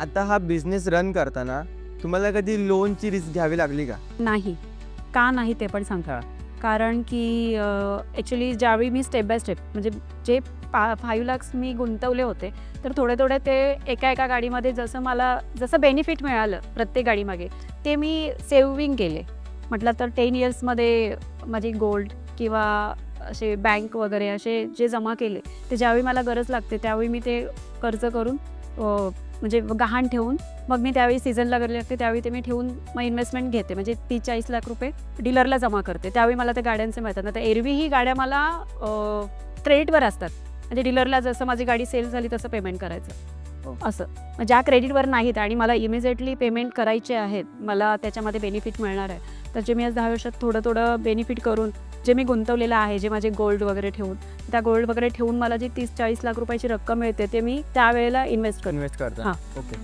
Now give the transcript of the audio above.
आता हा business run करताना तुम्हाला कधी लोनची रिस्क घ्यावी लागली का? नाही. का नाही ते पण सांगते. कारण की ॲक्च्युली ज्यावेळी मी स्टेप बाय स्टेप म्हणजे जे 5 लाख मी गुंतवले होते, तर थोडे-थोडे ते एका गाडीमध्ये जसं बेनिफिट मिळालं प्रत्येक गाडीमागे, ते मी सेव्हिंग केले. म्हटलं तर 10 इयर्समध्ये माझी गोल्ड किंवा असे बँक वगैरे असे जे जमा केले, ते ज्यावेळी मला गरज लागते त्यावेळी मी ते कर्ज करून म्हणजे गहाण ठेवून मग मी त्यावेळी सीझनला गरज लागते त्यावेळी ते मी ठेवून मग इन्व्हेस्टमेंट घेते. म्हणजे 30-40 लाख रुपये डीलरला जमा करते. त्यावेळी मला त्या गाड्यांचे मिळतात. ना तर एरवी ही गाड्या मला क्रेडिटवर असतात. म्हणजे डीलरला जसं माझी गाडी सेल झाली तसं पेमेंट करायचं असं. मग ज्या क्रेडिटवर नाहीत आणि मला इमिजिएटली पेमेंट करायचे आहेत, मला त्याच्यामध्ये बेनिफिट मिळणार आहे, तर जे मी आज 10 वर्षात थोडं बेनिफिट करून जे मी गुंतवलेलं आहे, जे माझे गोल्ड वगैरे ठेवून, त्या गोल्ड वगैरे ठेवून मला जी 30-40 लाख रुपयाची रक्कम मिळते ते मी त्यावेळेला इन्व्हेस्ट करते. इन्व्हेस्ट करता? हां. ओके.